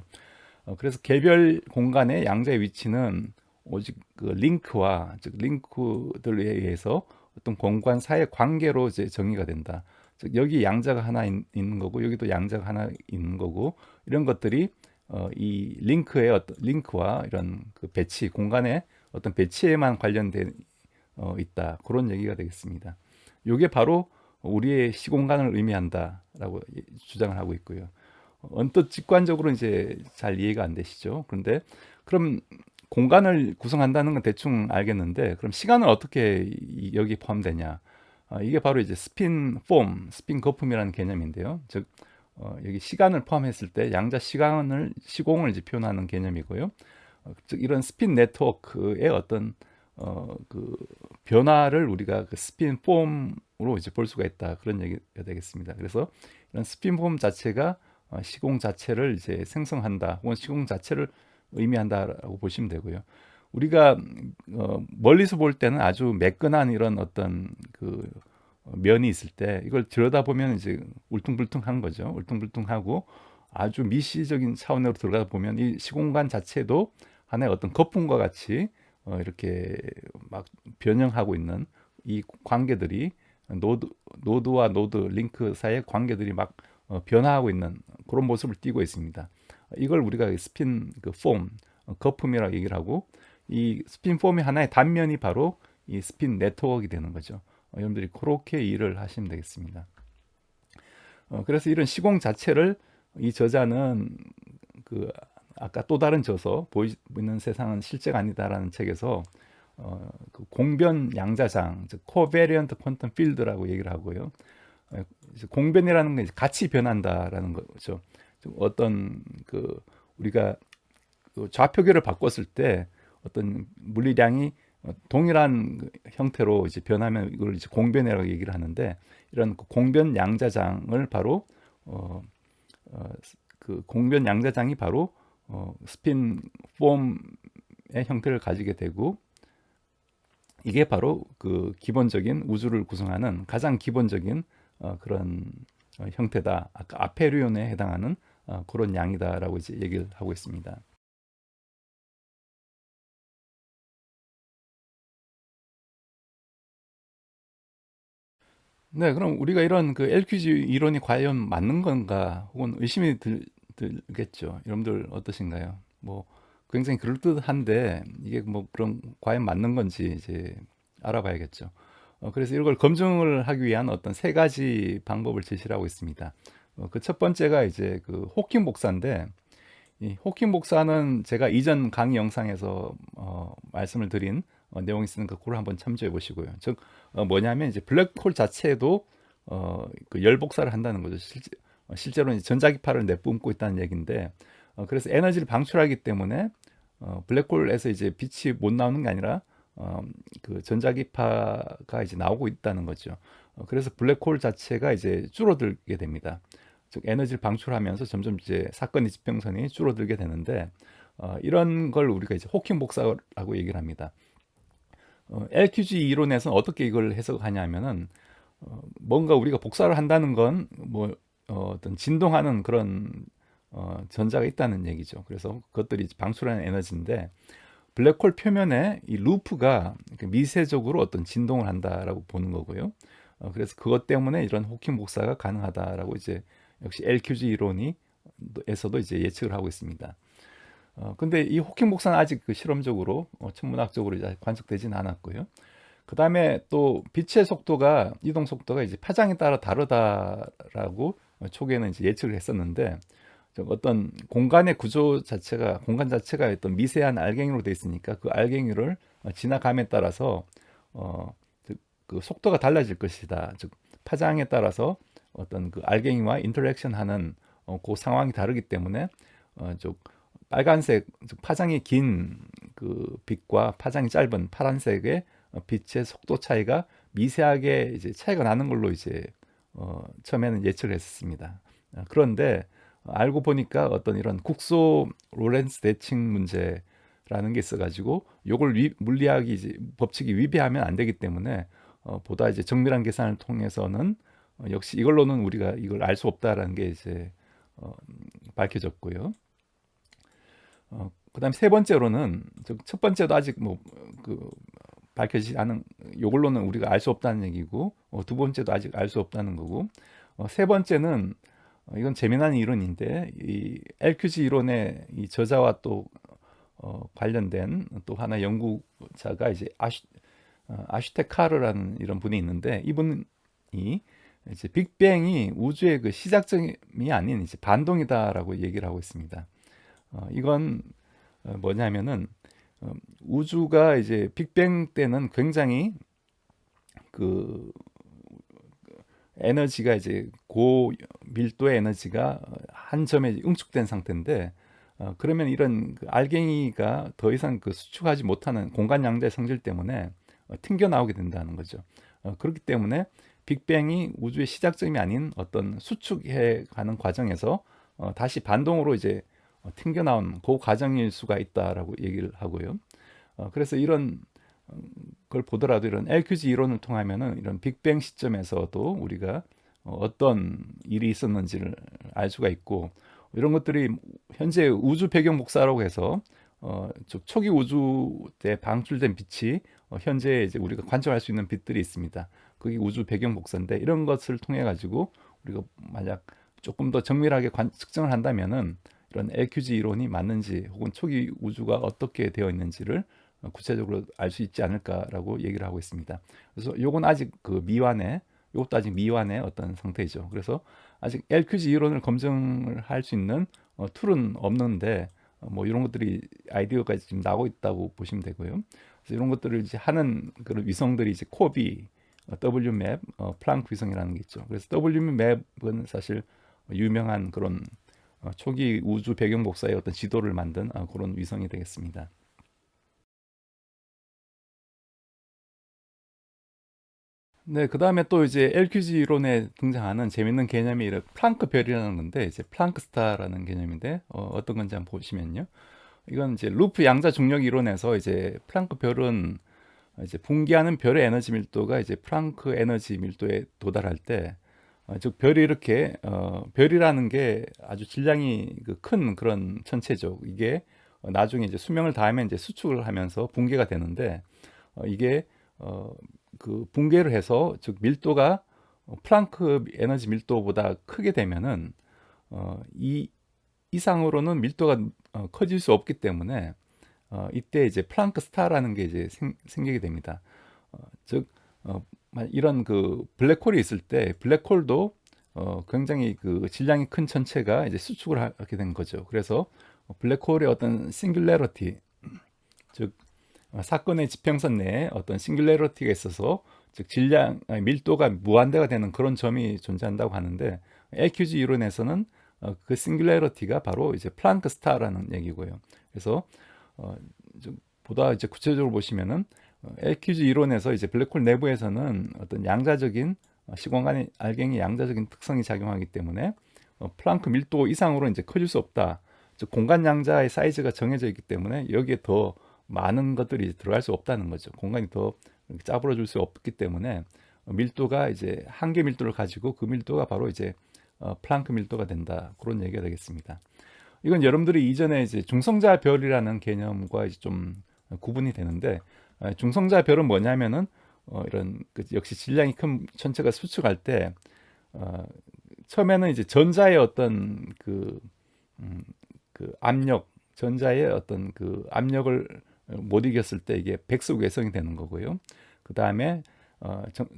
그래서 개별 공간의 양자의 위치는 오직 그 링크와 즉 링크들에 의해서 어떤 공간 사이 관계로 이제 정의가 된다. 즉 여기 양자가 하나 있는 거고 여기도 양자가 하나 있는 거고 이런 것들이 이 링크의 어떤 링크와 이런 그 배치 공간의 어떤 배치에만 관련된 있다 그런 얘기가 되겠습니다. 이게 바로 우리의 시공간을 의미한다라고 주장을 하고 있고요. 언뜻 직관적으로 이제 잘 이해가 안 되시죠? 그런데 그럼 공간을 구성한다는 건 대충 알겠는데 그럼 시간은 어떻게 여기 포함되냐? 이게 바로 이제 스핀 거품이라는 개념인데요. 즉 여기 시간을 포함했을 때 양자 시공을 이제 표현하는 개념이고요. 즉 이런 스핀 네트워크의 어떤 그 변화를 우리가 그 스핀 폼으로 이제 볼 수가 있다 그런 얘기가 되겠습니다. 그래서 이런 스핀 폼 자체가 시공 자체를 이제 생성한다 혹은 시공 자체를 의미한다라고 보시면 되고요. 우리가 멀리서 볼 때는 아주 매끈한 이런 어떤 그 면이 있을 때 이걸 들여다보면 이제 울퉁불퉁한 거죠. 울퉁불퉁하고 아주 미시적인 차원으로 들어가다 보면 이 시공간 자체도 하나의 어떤 거품과 같이 이렇게 막 변형하고 있는 이 관계들이 노드와 노드 링크 사이의 관계들이 막 변화하고 있는 그런 모습을 띠고 있습니다. 이걸 우리가 스핀 그 폼, 거품이라고 얘기를 하고, 이 스핀 폼의 하나의 단면이 바로 이 스핀 네트워크가 되는 거죠. 여러분들이 그렇게 이해를 하시면 되겠습니다. 그래서 이런 시공 자체를 이 저자는 그 아까 또 다른 저서 보이는 세상은 실제가 아니다라는 책에서 그 공변 양자장, 즉 코베리언트 퀀텀 필드라고 얘기를 하고요. 공변이라는 건 이제 같이 변한다라는 거죠. 어떤 그 우리가 그 좌표계를 바꿨을 때 어떤 물리량이 동일한 형태로 이제 변하면 이걸 이제 공변이라고 얘기를 하는데, 이런 공변 양자장을 바로 어, 어, 그 공변 양자장이 바로 스핀 폼의 형태를 가지게 되고, 이게 바로 그 기본적인 우주를 구성하는 가장 기본적인 그런 형태다. 아까 아페리온에 해당하는 그런 양이다라고 이제 얘기를 하고 있습니다. 네, 그럼 우리가 이런 그 LQG 이론이 과연 맞는 건가, 혹은 의심이 들겠죠. 여러분들 어떠신가요? 뭐 굉장히 그럴듯한데 이게 뭐 그럼 과연 맞는 건지 이제 알아봐야겠죠. 그래서 이걸 검증을 하기 위한 어떤 세 가지 방법을 제시를 하고 있습니다. 그 첫 번째가 이제 그 호킹 복사인데, 이 호킹 복사는 제가 이전 강의 영상에서 말씀을 드린 내용이 있으니까 그걸 한번 참조해 보시고요. 즉 뭐냐면 이제 블랙홀 자체도 그 열 복사를 한다는 거죠. 실제로 이제 전자기파를 내뿜고 있다는 얘기인데, 그래서 에너지를 방출하기 때문에 블랙홀에서 이제 빛이 못 나오는 게 아니라 어, 그 전자기파가 이제 나오고 있다는 거죠. 그래서 블랙홀 자체가 이제 줄어들게 됩니다. 즉 에너지를 방출하면서 점점 이제 사건의 지평선이 줄어들게 되는데, 이런 걸 우리가 이제 호킹 복사라고 얘기를 합니다. LQG 이론에서는 어떻게 이걸 해석하냐면은 뭔가 우리가 복사를 한다는 건 뭐 어떤 진동하는 그런 전자가 있다는 얘기죠. 그래서 그것들이 방출하는 에너지인데, 블랙홀 표면에 이 루프가 미세적으로 어떤 진동을 한다라고 보는 거고요. 그래서 그것 때문에 이런 호킹 복사가 가능하다라고 이제 역시 LQG 이론이 에서도 이제 예측을 하고 있습니다. 근데 이 호킹 복사는 아직 그 실험적으로 천문학적으로 이제 관측되지는 않았고요. 그 다음에 또 빛의 속도가, 이동 속도가 이제 파장에 따라 다르다라고 초기에는 이제 예측을 했었는데, 어떤 공간의 구조 자체가, 공간 자체가 어떤 미세한 알갱이로 되어 있으니까 그 알갱이를 지나감에 따라서 어, 그 속도가 달라질 것이다. 즉 파장에 따라서 어떤 그 알갱이와 인터랙션 하는 그 상황이 다르기 때문에 좀 빨간색, 즉 파장이 긴 그 빛과 파장이 짧은 파란색의 빛의 속도 차이가 미세하게 이제 차이가 나는 걸로 이제 처음에는 예측을 했습니다. 그런데 알고 보니까 어떤 이런 국소 로렌츠 대칭 문제라는 게 있어가지고 요걸 물리학이 이제 법칙이 위배하면 안 되기 때문에 보다 이제 정밀한 계산을 통해서는 역시 이걸로는 우리가 이걸 알 수 없다라는 게 이제 밝혀졌고요. 그다음 세 번째로는, 첫 번째도 아직 뭐 그 밝혀지지 않은, 요걸로는 우리가 알 수 없다는 얘기고, 두 번째도 아직 알 수 없다는 거고, 세 번째는 이건 재미난 이론인데, 이 LQG 이론의 이 저자와 또 관련된 또 하나 연구자가 이제 아슈테카르라는 이런 분이 있는데, 이분이 이제 빅뱅이 우주의 그 시작점이 아닌 이제 반동이다라고 얘기를 하고 있습니다. 이건 뭐냐면은 우주가 이제 빅뱅 때는 굉장히 그 에너지가 이제 고밀도의 에너지가 한 점에 응축된 상태인데, 그러면 이런 그 알갱이가 더 이상 그 수축하지 못하는 공간 양자의 성질 때문에 튕겨 나오게 된다는 거죠. 그렇기 때문에 빅뱅이 우주의 시작점이 아닌 어떤 수축해 가는 과정에서 다시 반동으로 이제 튕겨 나온 그 과정일 수가 있다라고 얘기를 하고요. 그래서 이런 걸 보더라도 이런 LQG 이론을 통하면은 이런 빅뱅 시점에서도 우리가 어떤 일이 있었는지를 알 수가 있고, 이런 것들이 현재 우주 배경 복사라고 해서 초기 우주 때 방출된 빛이 현재 이제 우리가 관측할 수 있는 빛들이 있습니다. 그게 우주 배경 복사인데, 이런 것을 통해 가지고 우리가 만약 조금 더 정밀하게 측정을 한다면은 이런 LQG 이론이 맞는지 혹은 초기 우주가 어떻게 되어 있는지를 구체적으로 알 수 있지 않을까라고 얘기를 하고 있습니다. 그래서 요건 아직 그 미완의 이것도 아직 미완의 어떤 상태이죠. 그래서 아직 LQG 이론을 검증을 할 수 있는 툴은 없는데 뭐 이런 것들이 아이디어가 지금 나오고 있다고 보시면 되고요. 그래서 이런 것들을 이제 하는 그런 위성들이 이제 코비, WMAP, 플랑크 위성이라는 게 있죠. 그래서 WMAP은 사실 유명한 그런 초기 우주 배경 복사의 어떤 지도를 만든 그런 위성이 되겠습니다. 네, 그 다음에 또 이제 LQG 이론에 등장하는 재밌는 개념이 이런 플랑크 별이라는 건데, 이제 플랑크 스타라는 개념인데, 떤 건지 한번 보시면요. 이건 이제 루프 양자 중력 이론에서 이제 플랑크 별은 이제 붕괴하는 별의 에너지 밀도가 이제 플랑크 에너지 밀도에 도달할 때, 즉 별이 이렇게 별이라는 게 아주 질량이 큰 그런 천체죠. 이게 나중에 이제 수명을 다하면 이제 수축을 하면서 붕괴가 되는데 이게 그 붕괴를 해서 즉 밀도가 플랑크 에너지 밀도보다 크게 되면은 이 이상으로는 밀도가 커질 수 없기 때문에 이때 이제 플랑크 스타라는 게 이제 생기게 됩니다. 즉 이런 그 블랙홀이 있을 때 블랙홀도 굉장히 그 질량이 큰 천체가 이제 수축을 하게 된 거죠. 그래서 블랙홀의 어떤 싱귤레러티, 즉 사건의 지평선 내에 어떤 싱귤레러티가 있어서 즉 질량 밀도가 무한대가 되는 그런 점이 존재한다고 하는데 LQG 이론에서는 그 싱귤레러티가 바로 이제 플랑크 스타라는 얘기고요. 그래서 좀 보다 이제 구체적으로 보시면은 LQG 이론에서 이제 블랙홀 내부에서는 어떤 양자적인 시공간의 알갱이 양자적인 특성이 작용하기 때문에 플랑크 밀도 이상으로 이제 커질 수 없다. 즉 공간 양자의 사이즈가 정해져 있기 때문에 여기에 더 많은 것들이 들어갈 수 없다는 거죠. 공간이 더 짜부러질 수 없기 때문에 밀도가 이제 한계 밀도를 가지고 그 밀도가 바로 이제 플랑크 밀도가 된다. 그런 얘기가 되겠습니다. 이건 여러분들이 이전에 이제 중성자 별이라는 개념과 이제 좀 구분이 되는데 중성자 별은 뭐냐면은 이런 역시 질량이 큰 천체가 수축할 때 처음에는 이제 전자의 어떤 그 압력, 전자의 어떤 그 압력을 못 이겼을 때 이게 백석 외성이 되는 거고요. 그 다음에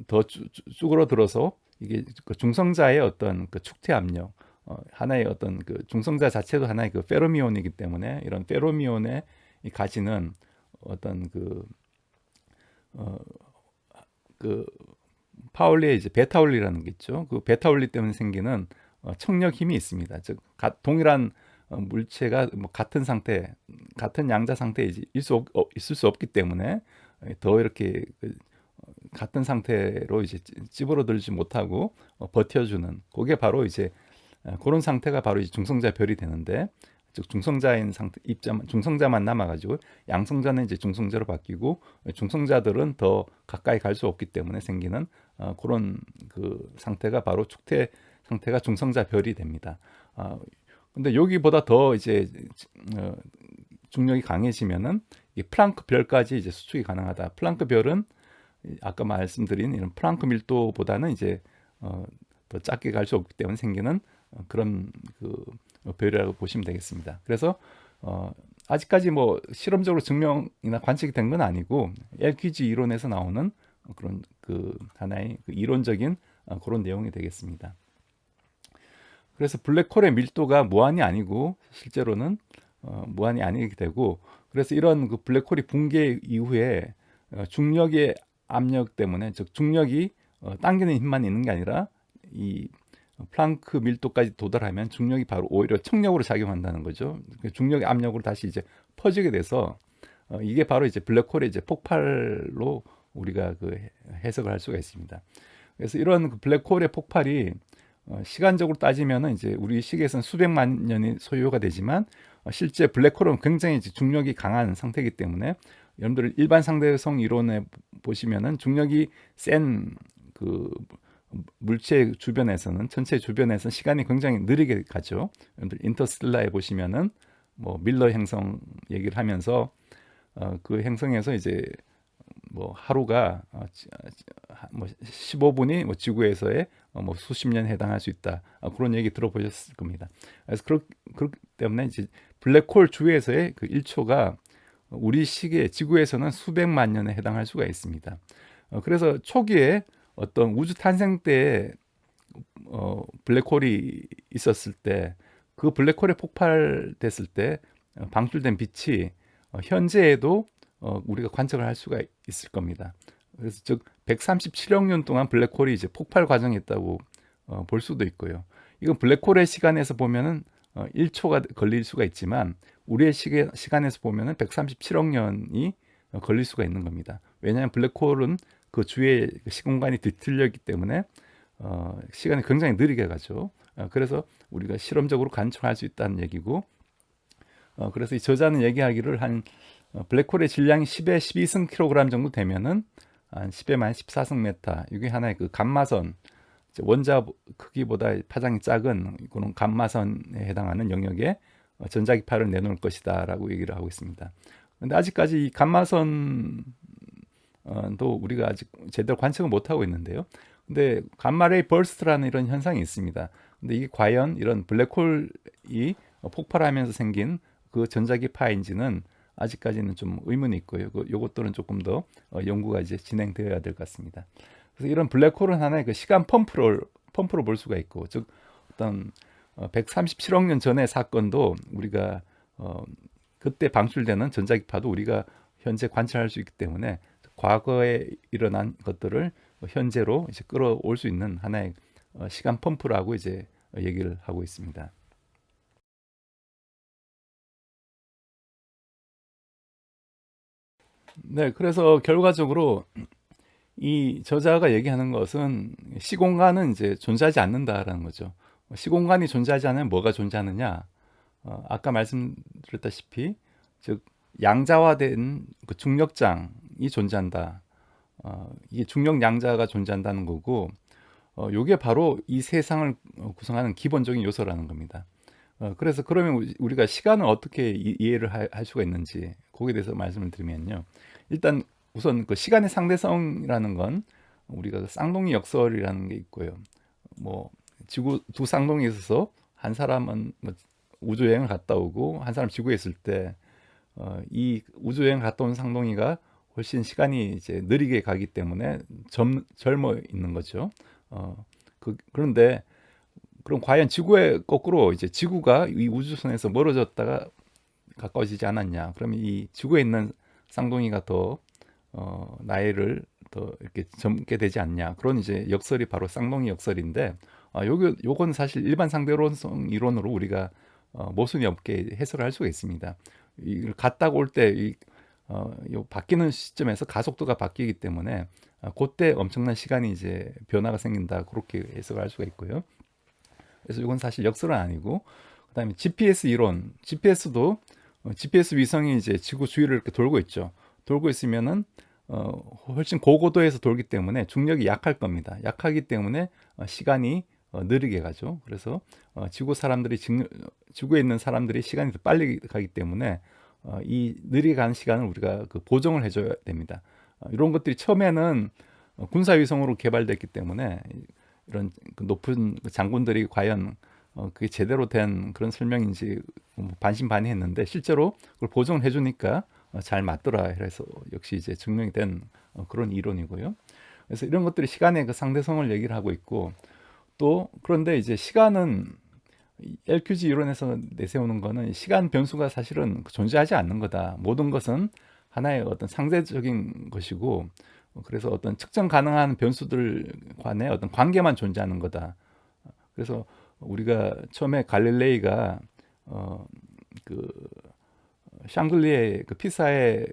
더 쭈그러들어서 이게 그 중성자의 어떤 그 축퇴 압력, 하나의 어떤 그 중성자 자체도 하나의 그 페르미온이기 때문에 이런 페르미온의 가지는 어떤 어, 그 파울리의 이제 베타울리라는 게 있죠. 그 베타울리 때문에 생기는 청력 힘이 있습니다. 즉 동일한 물체가 뭐 같은 상태, 같은 양자 상태에 있을 수 없기 때문에 더 이렇게 같은 상태로 이제 찌부러들지 못하고 버텨주는 그게 바로 이제 그런 상태가 바로 이제 중성자 별이 되는데 즉 중성자인 상태 입자만 중성자만 남아가지고 양성자는 이제 중성자로 바뀌고 중성자들은 더 가까이 갈 수 없기 때문에 생기는 그런 그 상태가 바로 축퇴 상태가 중성자 별이 됩니다. 근데 여기보다 더 이제 중력이 강해지면은 이 플랑크 별까지 이제 수축이 가능하다. 플랑크 별은 아까 말씀드린 이런 플랑크 밀도보다는 이제 더 작게 갈 수 없기 때문에 생기는 그런 그 별이라고 보시면 되겠습니다. 그래서 아직까지 뭐 실험적으로 증명이나 관측이 된 건 아니고 LQG 이론에서 나오는 그런 그 하나의 그 이론적인 그런 내용이 되겠습니다. 그래서 블랙홀의 밀도가 무한이 아니고 실제로는 무한이 아니게 되고 그래서 이런 그 블랙홀이 붕괴 이후에 중력의 압력 때문에 즉 중력이 당기는 힘만 있는 게 아니라 이 플랑크 밀도까지 도달하면 중력이 바로 오히려 청력으로 작용한다는 거죠. 중력의 압력으로 다시 이제 퍼지게 돼서 이게 바로 이제 블랙홀의 이제 폭발로 우리가 그 해석을 할 수가 있습니다. 그래서 이런 그 블랙홀의 폭발이 시간적으로 따지면은 이제 우리 시계에서는 수백만 년이 소요가 되지만 실제 블랙홀은 굉장히 이제 중력이 강한 상태이기 때문에 여러분들 일반 상대성 이론에 보시면은 중력이 센 그 물체 주변에서는 천체 주변에서는 시간이 굉장히 느리게 가죠. 여러분들 인터스텔라에 보시면은 뭐 밀러 행성 얘기를 하면서 그 행성에서 이제 뭐 하루가 뭐 15분이 뭐 지구에서의 뭐 수십 년에 해당할 수 있다. 그런 얘기 들어보셨을 겁니다. 그래서 그렇기 때문에 이제 블랙홀 주위에서의 그 1초가 우리 시계 지구에서는 수백만 년에 해당할 수가 있습니다. 그래서 초기에 어떤 우주 탄생 때 블랙홀이 있었을 때 그 블랙홀에 폭발됐을 때 방출된 빛이 현재에도 우리가 관측을 할 수가 있을 겁니다. 그래서 즉 137억 년 동안 블랙홀이 이제 폭발 과정에 있다고 볼 수도 있고요. 이건 블랙홀의 시간에서 보면은 1초가 걸릴 수가 있지만 우리의 시간에서 보면은 137억 년이 걸릴 수가 있는 겁니다. 왜냐하면 블랙홀은 그 주위의 시공간이 뒤틀렸기 때문에 시간이 굉장히 느리게 가죠. 그래서 우리가 실험적으로 관측할 수 있다는 얘기고, 그래서 이 저자는 얘기하기를 한 블랙홀의 질량이 10에 12승 킬로그램 정도 되면은 한 10에 만 14승 메타, 이게 하나의 그 감마선, 원자 크기보다 파장이 작은 그런 감마선에 해당하는 영역에 전자기파를 내놓을 것이다라고 얘기를 하고 있습니다. 근데 아직까지 이 감마선도 우리가 아직 제대로 관측을 못 하고 있는데요. 근데 감마레이 버스트라는 이런 현상이 있습니다. 근데 이게 과연 이런 블랙홀이 폭발하면서 생긴 그 전자기파인지는 아직까지는 좀 의문이 있고요. 요것들은 조금 더 연구가 이제 진행되어야 될 것 같습니다. 그래서 이런 블랙홀은 하나의 그 시간 펌프로 볼 수가 있고, 즉 어떤 137억 년 전의 사건도 우리가 그때 방출되는 전자기파도 우리가 현재 관찰할 수 있기 때문에 과거에 일어난 것들을 현재로 이제 끌어올 수 있는 하나의 시간 펌프라고 이제 얘기를 하고 있습니다. 네, 그래서 결과적으로 이 저자가 얘기하는 것은 시공간은 이제 존재하지 않는다라는 거죠. 시공간이 존재하지 않으면 뭐가 존재하느냐? 아까 말씀드렸다시피 즉 양자화된 그 중력장이 존재한다. 이게 중력 양자가 존재한다는 거고, 요게 바로 이 세상을 구성하는 기본적인 요소라는 겁니다. 그래서 그러면 우리가 시간을 어떻게 이해를 할 수가 있는지 거기에 대해서 말씀을 드리면요. 일단 우선 그 시간의 상대성이라는 건 우리가 그 쌍둥이 역설이라는 게 있고요. 뭐 지구 두 쌍둥이 있어서 한 사람은 뭐 우주 여행을 갔다 오고 한 사람 지구에 있을 때 이 우주 여행 갔다 온 쌍둥이가 훨씬 시간이 이제 느리게 가기 때문에 젊어 있는 거죠. 그런데 그럼 과연 지구에 거꾸로 이제 지구가 이 우주선에서 멀어졌다가 가까워지지 않았냐? 그러면 이 지구에 있는 쌍둥이가 더 나이를 더 이렇게 젊게 되지 않냐? 그런 이제 역설이 바로 쌍둥이 역설인데, 요건 사실 일반 상대론성 이론으로 우리가 모순이 없게 해석을 할 수가 있습니다. 이걸 갔다가 올 때 요 바뀌는 시점에서 가속도가 바뀌기 때문에 그때 엄청난 시간이 이제 변화가 생긴다, 그렇게 해석을 할 수가 있고요. 그래서 이건 사실 역설은 아니고, 그다음에 GPS 이론, GPS도 GPS 위성이 이제 지구 주위를 이렇게 돌고 있죠. 돌고 있으면은 훨씬 고고도에서 돌기 때문에 중력이 약할 겁니다. 약하기 때문에 시간이 느리게 가죠. 그래서 지구에 있는 사람들이 시간이 더 빨리 가기 때문에 이 느리게 가는 시간을 우리가 그 보정을 해줘야 됩니다. 이런 것들이 처음에는 군사위성으로 개발됐기 때문에 이런 그 높은 장군들이 과연 그게 제대로 된 그런 설명인지 반신반의했는데, 실제로 그걸 보정을 해주니까 잘 맞더라 해서 역시 이제 증명이 된 그런 이론이고요. 그래서 이런 것들이 시간의 그 상대성을 얘기를 하고 있고, 또 그런데 이제 시간은 LQG 이론에서 내세우는 거는 시간 변수가 사실은 존재하지 않는 거다. 모든 것은 하나의 어떤 상대적인 것이고, 그래서 어떤 측정 가능한 변수들 간의 어떤 관계만 존재하는 거다. 그래서 우리가 처음에 갈릴레이가 그 샹들리에 그 피사의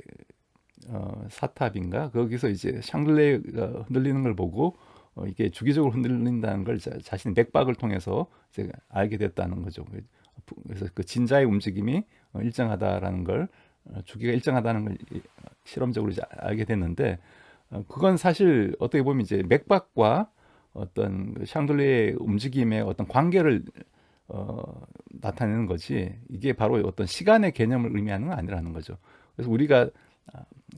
사탑인가 거기서 이제 샹들리에가 흔들리는 걸 보고 이게 주기적으로 흔들린다는 걸 자신의 맥박을 통해서 이제 알게 됐다는 거죠. 그래서 그 진자의 움직임이 일정하다라는 걸, 주기가 일정하다는 걸 실험적으로 이제 알게 됐는데, 그건 사실 어떻게 보면 이제 맥박과 어떤 그 샹들리의 움직임의 어떤 관계를 나타내는 거지, 이게 바로 어떤 시간의 개념을 의미하는 건 아니라는 거죠. 그래서 우리가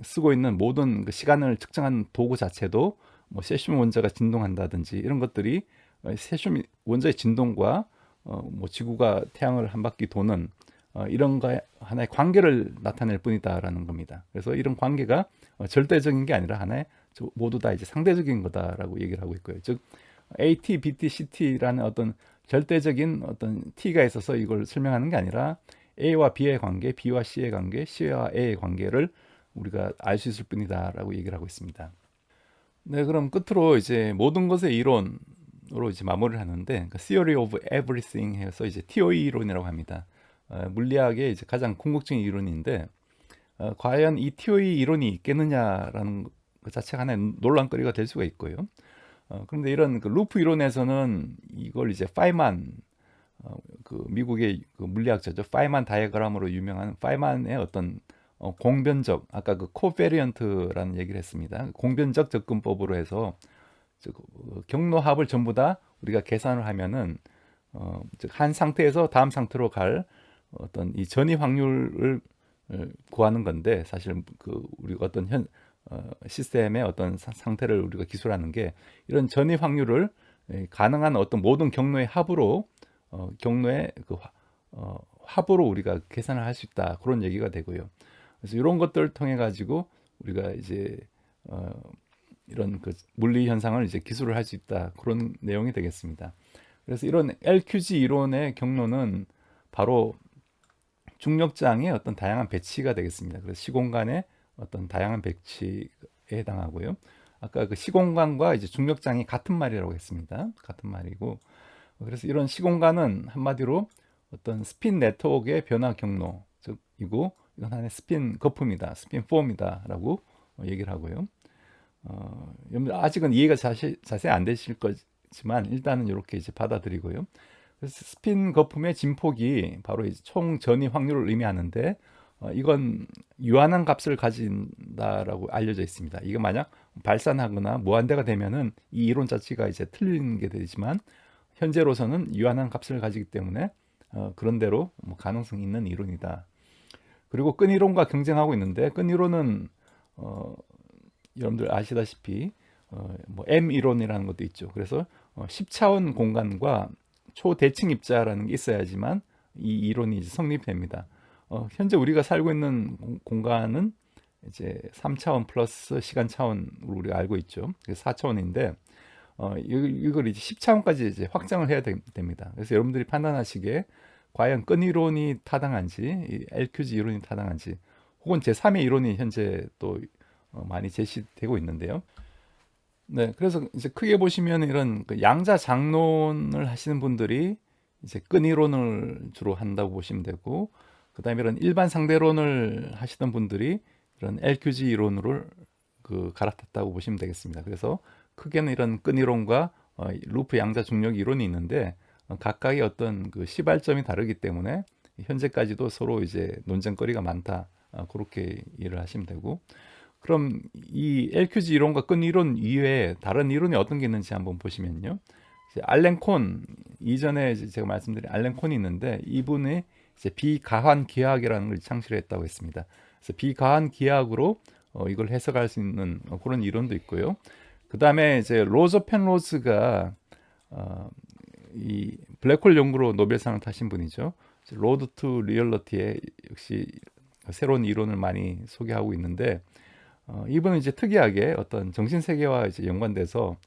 쓰고 있는 모든 그 시간을 측정하는 도구 자체도 뭐 세슘 원자가 진동한다든지 이런 것들이 세슘 원자의 진동과 뭐 지구가 태양을 한 바퀴 도는 이런 거 하나의 관계를 나타낼 뿐이다라는 겁니다. 그래서 이런 관계가 절대적인 게 아니라 하나의 모두 다 이제 상대적인 거다라고 얘기를 하고 있고요. 즉 AT, BT, CT라는 어떤 절대적인 어떤 T가 있어서 이걸 설명하는 게 아니라 A와 B의 관계, B와 C의 관계, C와 A의 관계를 우리가 알 수 있을 뿐이다라고 얘기를 하고 있습니다. 네, 그럼 끝으로 이제 모든 것의 이론으로 이제 마무리를 하는데, 그 Theory of Everything 해서 이제 TOE 이론이라고 합니다. 물리학의 이제 가장 궁극적인 이론인데, 과연 이 TOE 이론이 있겠느냐라는 것 자체가 하나의 논란거리가 될 수가 있고요. 그런데 이런 그 루프 이론에서는 이걸 이제 파이만 그 미국의 그 물리학자죠. 파이만 다이어그램으로 유명한 파이만의 어떤 공변적, 아까 그 코베리언트라는 얘기를 했습니다. 공변적 접근법으로 해서 경로합을 전부 다 우리가 계산을 하면은 한 상태에서 다음 상태로 갈 어떤 이 전이 확률을 구하는 건데, 사실 그 우리가 어떤 시스템의 어떤 상태를 우리가 기술하는 게 이런 전이 확률을 가능한 어떤 모든 경로의 합으로 경로의 그 합으로 우리가 계산을 할 수 있다, 그런 얘기가 되고요. 그래서 이런 것들을 통해 가지고 우리가 이제 이런 그 물리 현상을 이제 기술을 할 수 있다, 그런 내용이 되겠습니다. 그래서 이런 LQG 이론의 경로는 바로 중력장의 어떤 다양한 배치가 되겠습니다. 그래서 시공간의 어떤 다양한 배치에 해당하고요. 아까 그 시공간과 이제 중력장이 같은 말이라고 했습니다. 같은 말이고, 그래서 이런 시공간은 한마디로 어떤 스핀 네트워크의 변화 경로 즉이고, 이건 하나의 스핀 거품이다, 스핀 폼이다라고 얘기를 하고요. 아직은 이해가 자세히 안 되실 거지만 일단은 이렇게 이제 받아들이고요. 그래서 스핀 거품의 진폭이 바로 이제 총 전이 확률을 의미하는데, 이건 유한한 값을 가진다라고 알려져 있습니다. 이거 만약 발산하거나 무한대가 되면은 이 이론 자체가 이제 틀린 게 되지만, 현재로서는 유한한 값을 가지기 때문에 그런 대로 뭐 가능성이 있는 이론이다. 그리고 끈 이론과 경쟁하고 있는데, 끈 이론은 여러분들 아시다시피 뭐 M 이론이라는 것도 있죠. 그래서 10차원 공간과 초대칭 입자라는 게 있어야지만 이 이론이 이제 성립됩니다. 현재 우리가 살고 있는 공간은 이제 3차원 플러스 시간 차원으로 우리가 알고 있죠. 4차원인데 이걸 이제 10차원까지 이제 확장을 해야 됩니다. 그래서 여러분들이 판단하시기에 과연 끈 이론이 타당한지, 이 LQG 이론이 타당한지, 혹은 제3의 이론이 현재 또 많이 제시되고 있는데요. 네, 그래서 이제 크게 보시면 이런 그 양자 장론을 하시는 분들이 이제 끈 이론을 주로 한다고 보시면 되고, 그다음에 이런 일반 상대론을 하시던 분들이 이런 LQG 이론으로 그 갈아탔다고 보시면 되겠습니다. 그래서 크게는 이런 끈 이론과 루프 양자 중력 이론이 있는데, 각각의 어떤 그 시발점이 다르기 때문에 현재까지도 서로 이제 논쟁거리가 많다, 그렇게 이해를 하시면 되고, 그럼 이 LQG 이론과 끈 이론 이외에 다른 이론이 어떤 게 있는지 한번 보시면요. 이제 알렌 콘, 이전에 이제 제가 말씀드린 알렌 콘이 있는데, 이분이 이제 비가환 기하학이라는 걸 창시했다고 했습니다. 그래서 비가환 기하학으로 이걸 해석할 수 있는 그런 이론도 있고요. 그 다음에 이제 로저 펜로즈가 이 블랙홀 연구로 노벨상을 타신 분이죠. 로드 투 리얼리티에 역시 새로운 이론을 많이 소개하고 있는데, 이분은 이제 특이하게 어떤 정신 세계와 이제 연관돼서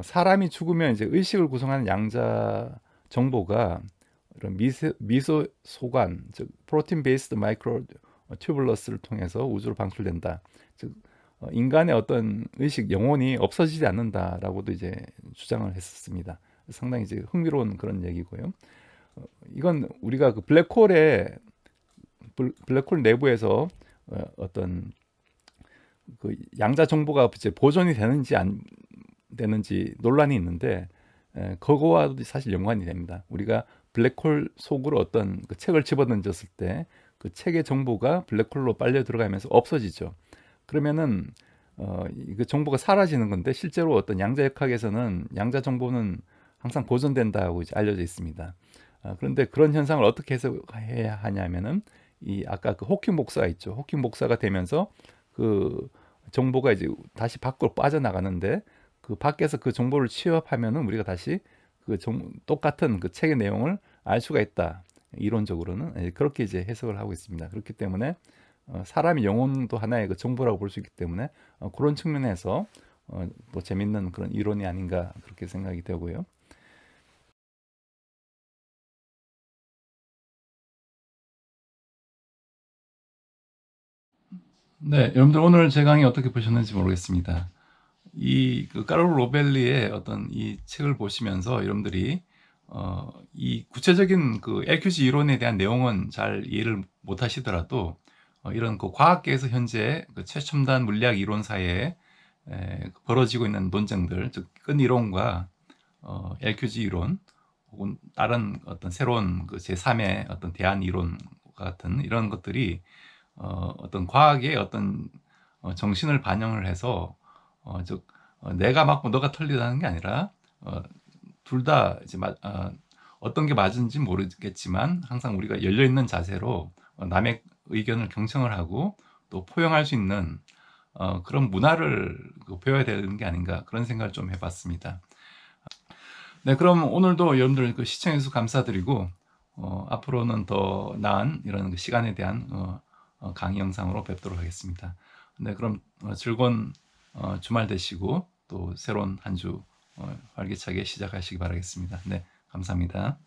사람이 죽으면 이제 의식을 구성하는 양자 정보가 이런 미소 소관, 즉 프로틴 베이스드 마이크로 튜블러스를 통해서 우주로 방출된다. 즉 인간의 어떤 의식, 영혼이 없어지지 않는다라고도 이제 주장을 했었습니다. 상당히 이제 흥미로운 그런 얘기고요. 이건 우리가 그 블랙홀 내부에서 어떤 그 양자 정보가 이제 보존이 되는지 안 되는지 논란이 있는데, 그거와도 사실 연관이 됩니다. 우리가 블랙홀 속으로 어떤 그 책을 집어던졌을 때 그 책의 정보가 블랙홀로 빨려 들어가면서 없어지죠. 그러면은 그 정보가 사라지는 건데, 실제로 어떤 양자역학에서는 양자 정보는 항상 보존된다고 이제 알려져 있습니다. 그런데 그런 현상을 어떻게 해석해야 하냐면은 이 아까 그 호킹 복사가 있죠. 호킹 복사가 되면서 그 정보가 이제 다시 밖으로 빠져나가는데 그 밖에서 그 정보를 취합하면은 우리가 다시 똑같은 그 책의 내용을 알 수가 있다. 이론적으로는 그렇게 이제 해석을 하고 있습니다. 그렇기 때문에 사람의 영혼도 하나의 그 정보라고 볼 수 있기 때문에 그런 측면에서 뭐 재밌는 그런 이론이 아닌가 그렇게 생각이 되고요. 네, 여러분들 오늘 제 강의 어떻게 보셨는지 모르겠습니다. 이 까르로 로벨리의 어떤 이 책을 보시면서 여러분들이 이 구체적인 그 LQG 이론에 대한 내용은 잘 이해를 못 하시더라도 이런 그 과학계에서 현재 그 최첨단 물리학 이론사에 벌어지고 있는 논쟁들, 즉 끈 이론과 LQG 이론 혹은 다른 어떤 새로운 그 제3의 어떤 대안 이론 같은 이런 것들이 어떤 과학의 어떤 정신을 반영을 해서 즉 내가 맞고 너가 틀리다는 게 아니라 둘 다 이제 어떤 게 맞은지 모르겠지만 항상 우리가 열려 있는 자세로 남의 의견을 경청을 하고 또 포용할 수 있는 그런 문화를 배워야 되는 게 아닌가 그런 생각을 좀 해봤습니다. 네, 그럼 오늘도 여러분들 그 시청해주셔서 감사드리고 앞으로는 더 나은 이런 그 시간에 대한 강의 영상으로 뵙도록 하겠습니다. 네, 그럼 즐거운 주말 되시고 또 새로운 한 주 활기차게 시작하시기 바라겠습니다. 네, 감사합니다.